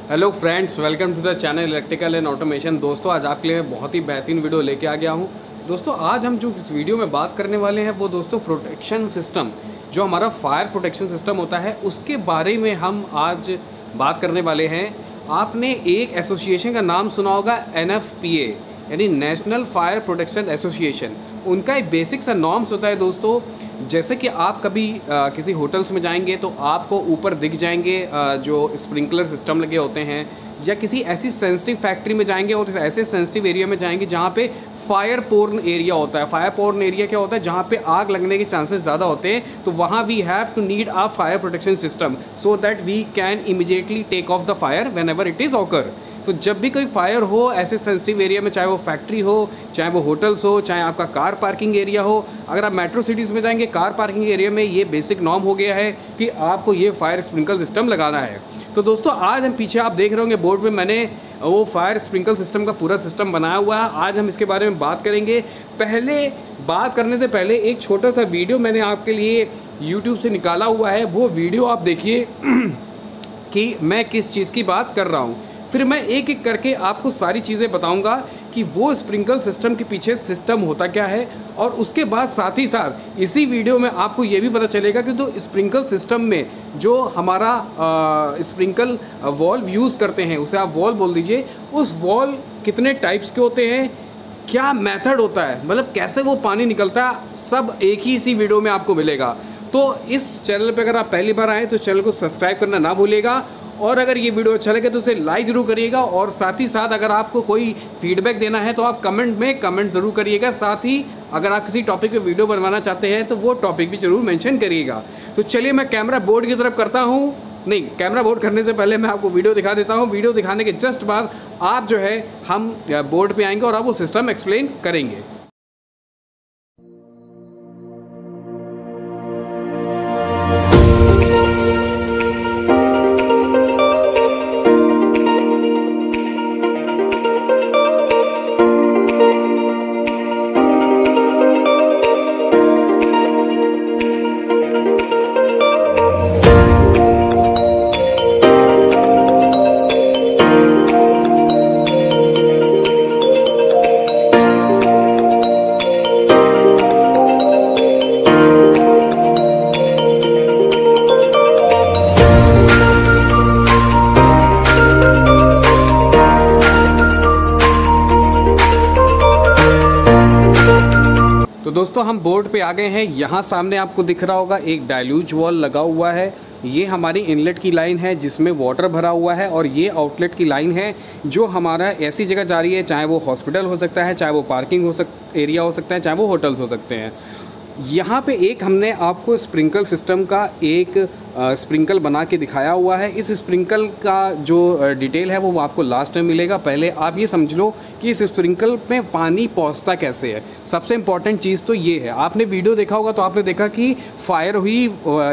Hello friends, welcome to the channel electrical and automation. दोस्तों, आज आपके लिए बहुत ही बेहतरीन वीडियो लेके आ गया हूँ। दोस्तों, आज हम जो इस वीडियो में बात करने वाले हैं वो दोस्तों प्रोटेक्शन सिस्टम, जो हमारा फायर प्रोटेक्शन सिस्टम होता है उसके बारे में हम आज बात करने वाले हैं। आपने एक एसोसिएशन का नाम सुना होगा, NFPA यानी नेशनल फायर प्रोटेक्शन एसोसिएशन। उनका एक बेसिक सा नॉर्म्स होता है दोस्तों। जैसे कि आप कभी किसी होटल्स में जाएंगे तो आपको ऊपर दिख जाएंगे जो स्प्रिंकलर सिस्टम लगे होते हैं, या किसी ऐसी सेंसिटिव फैक्ट्री में जाएंगे और ऐसे सेंसिटिव एरिया में जाएंगे जहाँ पे फायर पोर्न एरिया होता है। फायर पोर्न एरिया क्या होता है? जहाँ पे आग लगने के चांसेस ज़्यादा होते हैं, तो वहाँ we have to need a fire protection system so that we can immediately take off the fire whenever it is occur. तो जब भी कोई फायर हो ऐसे सेंसिटिव एरिया में, चाहे वो फैक्ट्री हो, चाहे वो होटल्स हो, चाहे आपका कार पार्किंग एरिया हो, अगर आप मेट्रो सिटीज़ में जाएंगे कार पार्किंग एरिया में ये बेसिक नॉर्म हो गया है कि आपको ये फायर स्प्रिंकल सिस्टम लगाना है। तो दोस्तों, आज हम पीछे आप देख रहे होंगे बोर्ड पे मैंने वो फायर स्प्रिंकल सिस्टम का पूरा सिस्टम बनाया हुआ है। आज हम इसके बारे में बात करेंगे। पहले बात करने से पहले एक छोटा सा वीडियो मैंने आपके लिए यूट्यूब से निकाला हुआ है, वो वीडियो आप देखिए कि मैं किस चीज़ की बात कर रहा हूँ। फिर मैं एक एक करके आपको सारी चीज़ें बताऊंगा कि वो स्प्रिंकल सिस्टम के पीछे सिस्टम होता क्या है, और उसके बाद साथ ही साथ इसी वीडियो में आपको ये भी पता चलेगा कि तो स्प्रिंकल सिस्टम में जो हमारा स्प्रिंकल वॉल्व यूज़ करते हैं, उसे आप वॉल्व बोल दीजिए, उस वॉल्व कितने टाइप्स के होते हैं, क्या मेथड होता है, मतलब कैसे वो पानी निकलता है, सब एक ही इसी वीडियो में आपको मिलेगा। तो इस चैनल पर अगर आप पहली बार आएँ तो चैनल को सब्सक्राइब करना ना भूलिएगा, और अगर ये वीडियो अच्छा लगे तो उसे लाइक ज़रूर करिएगा। और साथ ही साथ अगर आपको कोई फीडबैक देना है तो आप कमेंट में कमेंट ज़रूर करिएगा। साथ ही अगर आप किसी टॉपिक पे वीडियो बनवाना चाहते हैं तो वो टॉपिक भी ज़रूर मेंशन करिएगा। तो चलिए मैं कैमरा बोर्ड की तरफ करता हूँ। नहीं, कैमरा बोर्ड करने से पहले मैं आपको वीडियो दिखा देता हूँ। वीडियो दिखाने के जस्ट बाद आप जो है हम बोर्ड पर आएँगे और आप वो सिस्टम एक्सप्लेन करेंगे। तो दोस्तों, हम बोर्ड पे आ गए हैं। यहाँ सामने आपको दिख रहा होगा एक डाइल्यूज वॉल लगा हुआ है। ये हमारी इनलेट की लाइन है जिसमें वाटर भरा हुआ है, और ये आउटलेट की लाइन है जो हमारा ऐसी जगह जा रही है, चाहे वो हॉस्पिटल हो सकता है, चाहे वो पार्किंग एरिया हो सकता है, चाहे वो होटल्स हो सकते हैं। यहाँ पे एक हमने आपको स्प्रिंकल सिस्टम का एक स्प्रिंकल बना के दिखाया हुआ है। इस स्प्रिंकल का जो डिटेल है वो आपको लास्ट में मिलेगा। पहले आप ये समझ लो कि इस स्प्रिंकल में पानी पहुँचता कैसे है। सबसे इम्पॉर्टेंट चीज़ तो ये है, आपने वीडियो देखा होगा तो आपने देखा कि फायर हुई,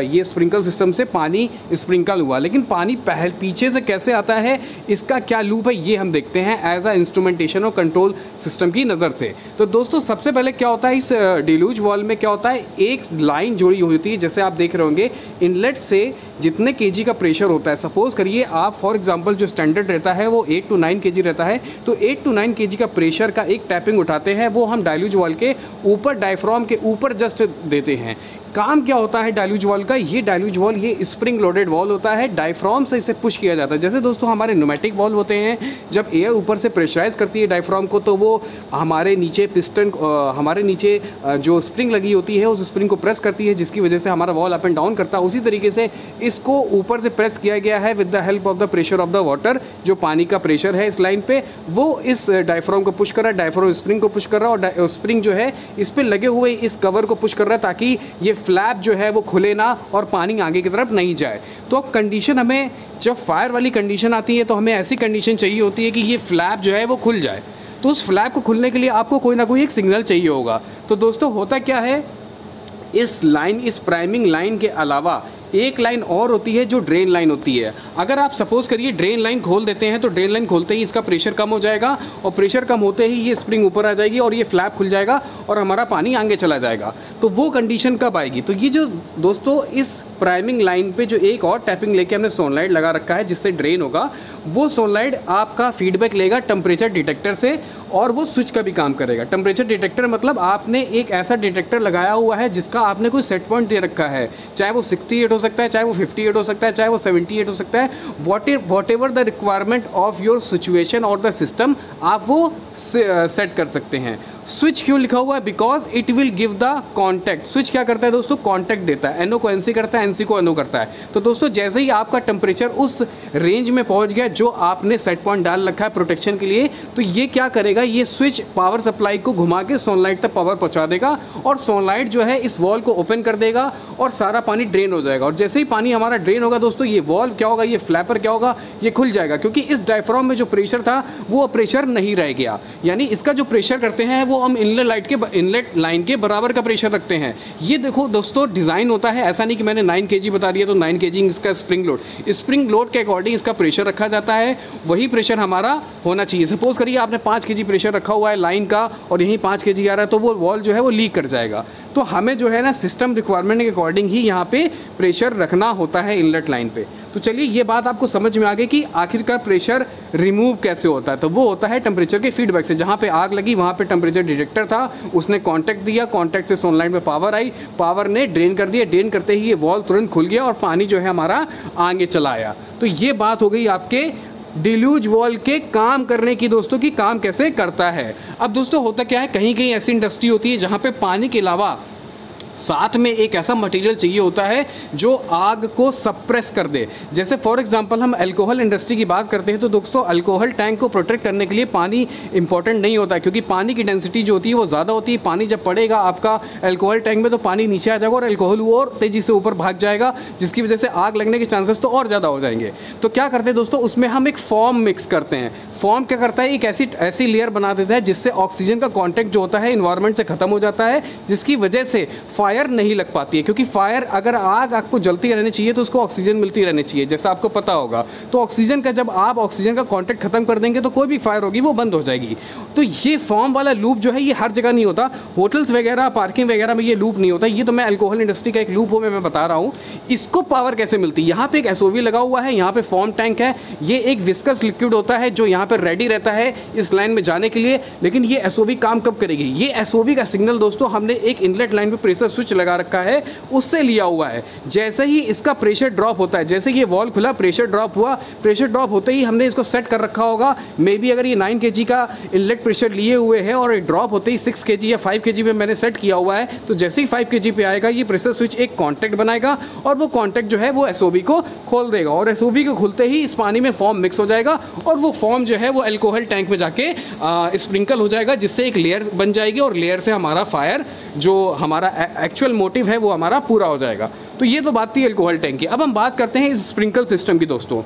ये स्प्रिंकल सिस्टम से पानी स्प्रिंकल हुआ, लेकिन पानी पीछे से कैसे आता है, इसका क्या लूप है, ये हम देखते हैं एज अ इंस्ट्रूमेंटेशन और कंट्रोल सिस्टम की नज़र से। तो दोस्तों, सबसे पहले क्या होता है, इस डिल्यूज वॉल में क्या होता है, एक लाइन जुड़ी हुई होती है। जैसे आप देख रहे होंगे, इनलेट से जितने केजी का प्रेशर होता है, सपोज करिए आप फॉर एग्जांपल जो स्टैंडर्ड रहता है वो 8 to 9 केजी रहता है, तो 8 to 9 केजी का प्रेशर का एक टैपिंग उठाते हैं, वो हम डाइल्यूज वॉल के ऊपर, डायफ्राम के ऊपर जस्ट देते हैं। काम क्या होता है डाइल्यूज वॉल का? ये डाइल्यूज वॉल ये स्प्रिंग लोडेड वॉल होता है, डायफ्राम से इसे पुश किया जाता है। जैसे दोस्तों हमारे न्यूमेटिक वॉल होते हैं, जब एयर ऊपर से प्रेशराइज करती है डायफ्राम को, तो वो हमारे नीचे पिस्टन, हमारे नीचे जो स्प्रिंग लगी होती है उस स्प्रिंग को प्रेस करती है, जिसकी वजह से हमारा वॉल अप एंड डाउन करता है। उसी तरीके से इसको ऊपर से प्रेस किया गया है with the help of the pressure of the water. जो पानी का प्रेशर है इस लाइन पे, वो इस डायफ्राम को पुश कर रहा है, डायफ्राम स्प्रिंग को पुश कर रहा है, और स्प्रिंग जो है इस पर लगे हुए इस कवर को पुश कर रहा है, ताकि ये फ्लैप जो है वो खुले ना और पानी आगे की तरफ नहीं जाए। तो अब कंडीशन, हमें जब फायर वाली कंडीशन आती है तो हमें ऐसी कंडीशन चाहिए होती है कि ये फ्लैप जो है वो खुल जाए। तो उस फ्लैप को खुलने के लिए आपको कोई ना कोई एक सिग्नल चाहिए होगा। तो दोस्तों, होता क्या है, इस लाइन, इस प्राइमिंग लाइन के अलावा एक लाइन और होती है जो ड्रेन लाइन होती है। अगर आप सपोज करिए ड्रेन लाइन खोल देते हैं तो ड्रेन लाइन खोलते ही इसका प्रेशर कम हो जाएगा और प्रेशर कम होते ही ये स्प्रिंग ऊपर आ जाएगी और ये फ्लैप खुल जाएगा और हमारा पानी आगे चला जाएगा। तो वो कंडीशन कब आएगी? तो ये जो दोस्तों इस प्राइमिंग लाइन पे जो एक और टैपिंग लेके हमने सोनलाइट लगा रखा है जिससे ड्रेन होगा, वो सोनलाइट आपका फीडबैक लेगा टेम्परेचर डिटेक्टर से और वो स्विच का भी काम करेगा। टेम्परेचर डिटेक्टर मतलब आपने एक ऐसा डिटेक्टर लगाया हुआ है जिसका आपने कोई सेट पॉइंट दे रखा है, चाहे वो 68 हो सकता है, चाहे वो 58 हो सकता है, चाहे वो 78 हो सकता है, what ever the requirement of your situation और द सिस्टम, आप वो सेट कर सकते हैं। स्विच क्यों लिखा हुआ है? Because it will give the contact. Switch क्या करता है दोस्तों? कॉन्टैक्ट देता है। एनओ को एनसी करता है, एनसी को एनओ करता है। तो दोस्तों जैसे ही आपका टेम्परेचर उस रेंज में पहुंच गया जो आपने सेट पॉइंट डाल रखा है प्रोटेक्शन के लिए, तो ये क्या करेगा, ये स्विच पावर सप्लाई को घुमा के सोनलाइट तक पावर पहुंचा देगा और सोनलाइट जो है इस वॉल को ओपन कर देगा और सारा पानी ड्रेन हो जाएगा। और जैसे ही पानी हमारा ड्रेन होगा दोस्तों, ये वॉल क्या होगा, ये फ्लैपर क्या होगा, ये खुल जाएगा, क्योंकि इस डायफ्राम में जो प्रेशर था वो प्रेशर नहीं रह गया। यानी इसका जो प्रेशर करते हैं वो हम इनलेट लाइन के बराबर का प्रेशर रखते हैं। ये देखो दोस्तों डिज़ाइन होता है, ऐसा नहीं कि मैंने 9 kg बता दिया तो 9 kg इसका स्प्रिंग लोड के अकॉर्डिंग इसका प्रेशर रखा जाता है, वही प्रेशर हमारा होना चाहिए। सपोज करिए आपने 5 kg प्रेशर रखा हुआ है लाइन का और यहीं 5 kg आ रहा है तो वो वॉल जो है वो लीक कर जाएगा। तो हमें जो है ना सिस्टम रिक्वायरमेंट के अकॉर्डिंग ही यहाँ पे प्रेशर रखना होता है इनलेट लाइन पे। तो चलिए ये बात आपको समझ में आ गई कि आखिरकार प्रेशर रिमूव कैसे होता है। तो वो होता है टेम्परेचर के फीडबैक से। जहाँ पे आग लगी वहाँ पे टेम्परेचर डिटेक्टर था, उसने कांटेक्ट दिया, कांटेक्ट से सोनलाइट में पावर आई, पावर ने ड्रेन कर दिया, ड्रेन करते ही ये वॉल तुरंत खुल गया और पानी जो है हमारा आगे चला आया। तो ये बात हो गई आपके डिल्यूज वॉल के काम करने की दोस्तों, की काम कैसे करता है। अब दोस्तों होता क्या है, कहीं कहीं ऐसी इंडस्ट्री होती है जहाँ पे पानी के अलावा साथ में एक ऐसा मटेरियल चाहिए होता है जो आग को सप्रेस कर दे। जैसे फॉर एग्जांपल हम अल्कोहल इंडस्ट्री की बात करते हैं तो दोस्तों अल्कोहल टैंक को प्रोटेक्ट करने के लिए पानी इंपॉर्टेंट नहीं होता है, क्योंकि पानी की डेंसिटी जो होती है वो ज़्यादा होती है। पानी जब पड़ेगा आपका अल्कोहल टैंक में तो पानी नीचे आ जाएगा और अल्कोहल और तेज़ी से ऊपर भाग जाएगा, जिसकी वजह से आग लगने के चांसेस तो और ज़्यादा हो जाएंगे। तो क्या करते हैं दोस्तों, उसमें हम एक फॉर्म मिक्स करते हैं। फॉर्म क्या करता है, एक ऐसी लेयर बना देता है जिससे ऑक्सीजन का कॉन्टैक्ट जो होता है इन्वायरमेंट से ख़त्म हो जाता है, जिसकी वजह से फायर नहीं लग पाती है। क्योंकि फायर अगर आग आपको जलती रहनी चाहिए तो उसको ऑक्सीजन मिलती रहनी चाहिए, जैसा आपको पता होगा। तो ऑक्सीजन का जब आप ऑक्सीजन का कांटेक्ट खत्म कर देंगे तो कोई भी फायर होगी वो बंद हो जाएगी। तो ये फॉर्म वाला लूप जो है ये हर जगह नहीं होता, होटल्स वगैरह पार्किंग वगैरह में ये लूप नहीं होता। ये तो मैं अल्कोहल इंडस्ट्री का एक लूप हो मैं बता रहा हूँ। इसको पावर कैसे मिलती है, यहाँ पे एक एसओवी लगा हुआ है, यहाँ पे फॉर्म टैंक है, ये एक विस्कस लिक्विड होता है जो यहाँ पर रेडी रहता है इस लाइन में जाने के लिए। लेकिन ये एसओवी काम कब करेगी, ये एसओवी का सिग्नल दोस्तों हमने एक इनलेट लाइन पे प्रेशर स्विच लगा रखा है उससे लिया हुआ है। जैसे ही इसका प्रेशर ड्रॉप होता है, जैसे ये वॉल खुला प्रेशर ड्रॉप हुआ, प्रेशर ड्रॉप होते ही हमने इसको सेट कर रखा होगा। मे बी अगर ये 9 kg का इनलेट प्रेशर लिए हुए है और ड्रॉप होते ही 6 kg या 5 kg में मैंने सेट किया हुआ है, तो जैसे ही 5 kg पे आएगा ये प्रेशर स्विच एक कॉन्टैक्ट बनाएगा और वो कॉन्टैक्ट जो है वो एसओवी को खोल देगा और एसओवी को खुलते ही इस पानी में फॉर्म मिक्स हो जाएगा और वो फॉर्म जो है वो अल्कोहल टैंक में जाके स्प्रिंकल हो जाएगा, जिससे एक लेयर बन जाएगी और लेयर से हमारा फायर जो हमारा एक्चुअल मोटिव है वो हमारा पूरा हो जाएगा। तो ये तो बात थी अल्कोहल टैंक की। अब हम बात करते हैं इस स्प्रिंकल सिस्टम की दोस्तों।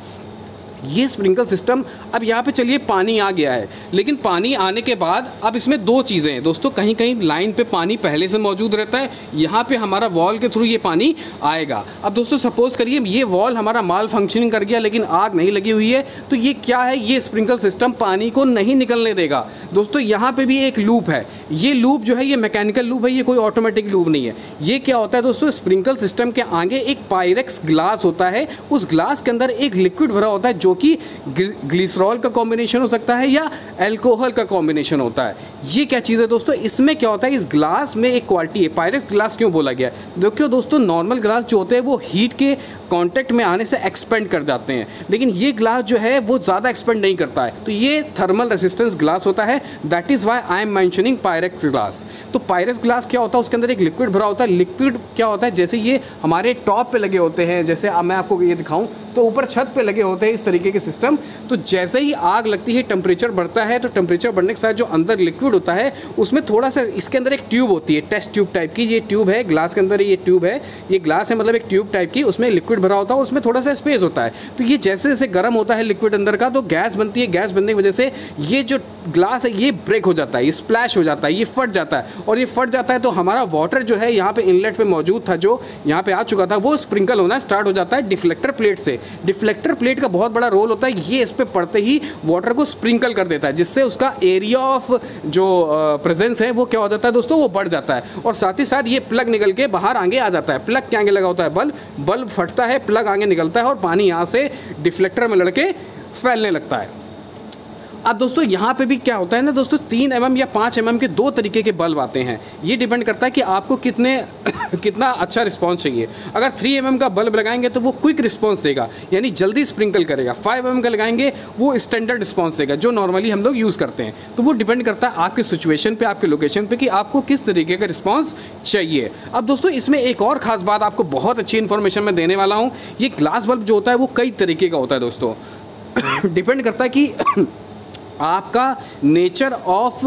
ये स्प्रिंकल सिस्टम, अब यहाँ पे चलिए पानी आ गया है, लेकिन पानी आने के बाद अब इसमें दो चीज़ें हैं दोस्तों। कहीं कहीं लाइन पे पानी पहले से मौजूद रहता है, यहाँ पे हमारा वॉल के थ्रू ये पानी आएगा। अब दोस्तों सपोज करिए ये वॉल हमारा माल फंक्शनिंग कर गया लेकिन आग नहीं लगी हुई है, तो ये क्या है, ये स्प्रिंकल सिस्टम पानी को नहीं निकलने देगा। दोस्तों यहाँ पर भी एक लूप है, ये लूप जो है ये मैकेनिकल लूप है, ये कोई ऑटोमेटिक लूप नहीं है। ये क्या होता है दोस्तों, स्प्रिंकल सिस्टम के आगे एक पायरेक्स ग्लास होता है, उस ग्लास के अंदर एक लिक्विड भरा होता है जो कि ग्लिसरॉल का कॉम्बिनेशन हो सकता है या अल्कोहल का कॉम्बिनेशन होता है। ये क्या चीज़ है दोस्तों, इसमें क्या होता है, इस ग्लास में एक क्वालिटी है। पायरेक्स ग्लास क्यों बोला गया, देखिए दोस्तों नॉर्मल ग्लास जो होते हैं वो हीट के कांटेक्ट में आने से एक्सपेंड कर जाते हैं, लेकिन ये ग्लास जो है वो ज़्यादा एक्सपेंड नहीं करता है, तो ये थर्मल रेसिस्टेंस ग्लास होता है। That is why I am mentioning Pyrex glass. तो पायरेक्स ग्लास क्या होता है, उसके अंदर एक लिक्विड भरा होता है। लिक्विड क्या होता है, जैसे ये हमारे टॉप पे लगे होते हैं, जैसे अब मैं आपको ये दिखाऊं तो ऊपर छत पे लगे होते हैं इस तरीके तरीके के सिस्टम। तो जैसे ही आग लगती है, टेम्परेचर बढ़ता है, तो टेम्परेचर बढ़ने के साथ जो अंदर लिक्विड होता है उसमें थोड़ा सा, इसके अंदर एक ट्यूब होती है, टेस्ट ट्यूब टाइप की। ये ट्यूब है ग्लास के अंदर, ये ट्यूब है, ये ग्लास है मतलब एक ट्यूब टाइप की, उसमें लिक्विड भरा होता है, उसमें थोड़ा सा स्पेस होता है। तो ये जैसे जैसे गर्म होता है लिक्विड अंदर का, तो गैस बनती है। गैस बनने की वजह से ये जो ग्लास है ये ब्रेक हो जाता है, ये स्प्लैश हो जाता है, ये फट जाता है। और ये फट जाता है तो हमारा वाटर जो है यहाँ पे इनलेट पे मौजूद था, जो यहाँ पे आ चुका था, वो स्प्रिंकल होना स्टार्ट हो जाता है डिफ्लेक्टर प्लेट से। डिफ्लेक्टर प्लेट का बहुत बड़ा रोल होता है, ये इस पे पड़ते ही वाटर को स्प्रिंकल कर देता है, जिससे उसका एरिया ऑफ जो प्रेजेंस है वो क्या हो जाता है दोस्तों, वो बढ़ जाता है। और साथ ही साथ ये प्लग निकल के बाहर आगे आ जाता है। प्लग के आगे लगा होता है बल्ब, बल्ब फटता है, प्लग आगे निकलता है और पानी यहाँ से डिफ्लेक्टर में लड़के फैलने लगता है। अब दोस्तों यहाँ पे भी क्या होता है ना दोस्तों, 3 mm या 5 mm के 2 तरीके के बल्ब आते हैं। ये डिपेंड करता है कि आपको कितना अच्छा रिस्पांस चाहिए। अगर 3 mm का बल्ब लगाएंगे तो वो क्विक रिस्पांस देगा, यानी जल्दी स्प्रिंकल करेगा। 5 mm का लगाएंगे वो स्टैंडर्ड रिस्पांस देगा, जो नॉर्मली हम लोग यूज़ करते हैं। तो वो डिपेंड करता है आपके सिचुएशन पे, आपके लोकेशन पे, कि आपको किस तरीके का रिस्पॉन्स चाहिए। अब दोस्तों इसमें एक और ख़ास बात, आपको बहुत अच्छी इन्फॉर्मेशन मैं देने वाला हूँ। ये ग्लास बल्ब जो होता है वो कई तरीके का होता है दोस्तों। डिपेंड करता है कि आपका nature of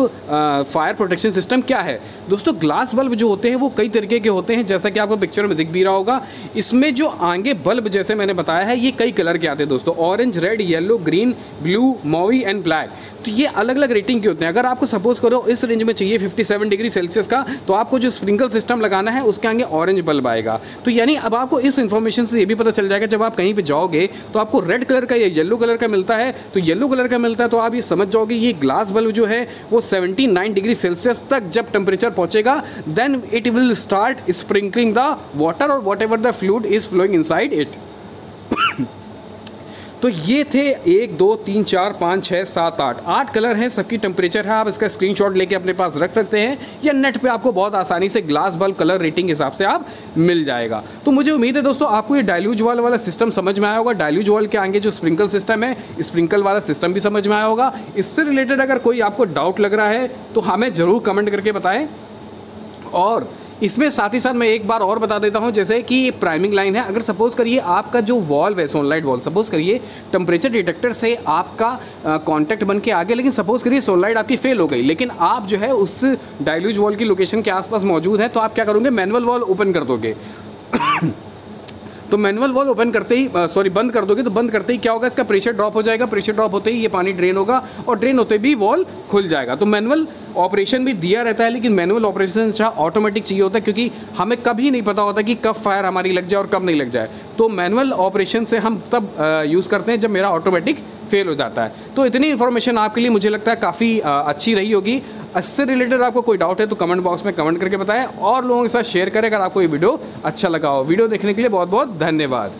fire protection system क्या है। दोस्तों ग्लास बल्ब जो होते हैं वो कई तरीके के होते हैं, जैसा कि आपको पिक्चर में दिख भी रहा होगा। इसमें जो आगे बल्ब जैसे मैंने बताया है, ये कई कलर के आते हैं दोस्तों, orange, red, yellow, green, blue, मोवी and black. तो ये अलग अलग रेटिंग के होते हैं। अगर आपको सपोज करो इस रेंज में चाहिए 57 डिग्री सेल्सियस का, तो आपको जो स्प्रिंकल सिस्टम लगाना है उसके आगे ऑरेंज बल्ब आएगा। तो यानी अब आपको इस इन्फॉर्मेशन से ये भी पता चल जाएगा, जब आप कहीं पर जाओगे तो आपको रेड कलर का या येलो कलर का मिलता है, तो येलो कलर का मिलता है तो आप ये समझ जाओगे ये ग्लास बल्ब जो है वो 79 डिग्री सेल्सियस तक जब टेम्परेचर पहुंचेगा, then it will start sprinkling the water और whatever the fluid is flowing inside it. तो ये थे 1 2 3 4 5 6 7 8 कलर हैं, सबकी टेम्परेचर है। आप इसका स्क्रीनशॉट लेके अपने पास रख सकते हैं, या नेट पे आपको बहुत आसानी से ग्लास बल्ब कलर रेटिंग के हिसाब से आप मिल जाएगा। तो मुझे उम्मीद है दोस्तों आपको ये डाइल्यूज वॉल वाला सिस्टम समझ में आया होगा। डाइल्यूज वॉल के आगे जो स्प्रिंकल सिस्टम है, स्प्रिंकल वाला सिस्टम भी समझ में आया होगा। इससे रिलेटेड अगर कोई आपको डाउट लग रहा है तो हमें ज़रूर कमेंट करके बताएं। और इसमें साथ ही साथ मैं एक बार और बता देता हूं, जैसे कि ये प्राइमिंग लाइन है। अगर सपोज़ करिए आपका जो वॉल्व है, सोनलाइट वॉल्व, सपोज़ करिए टेम्परेचर डिटेक्टर से आपका कांटेक्ट बन के आ गया, लेकिन सपोज़ करिए सोनलाइट आपकी फेल हो गई, लेकिन आप जो है उस डाइल्यूज वॉल की लोकेशन के आसपास मौजूद है, तो आप क्या करोगे, मैनुअल वॉल ओपन कर दोगे। तो मैनुअल वॉल ओपन करते ही बंद कर दोगे, तो बंद करते ही क्या होगा, इसका प्रेशर ड्रॉप हो जाएगा। प्रेशर ड्रॉप होते ही ये पानी ड्रेन होगा, और ड्रेन होते भी वॉल खुल जाएगा। तो मैनुअल ऑपरेशन भी दिया रहता है, लेकिन मैनुअल ऑपरेशन अच्छा ऑटोमेटिक चाहिए होता है, क्योंकि हमें कभी नहीं पता होता कि कब फायर हमारी लग जाए और कब नहीं लग जाए। तो मैनुअल ऑपरेशन से हम तब यूज़ करते हैं जब मेरा ऑटोमेटिक फेल हो जाता है। तो इतनी इन्फॉर्मेशन आपके लिए मुझे लगता है काफ़ी अच्छी रही होगी। इससे रिलेटेड आपको कोई डाउट है तो कमेंट बॉक्स में कमेंट करके बताएं, और लोगों के साथ शेयर करें अगर आपको ये वीडियो अच्छा लगा हो। वीडियो देखने के लिए बहुत बहुत धन्यवाद।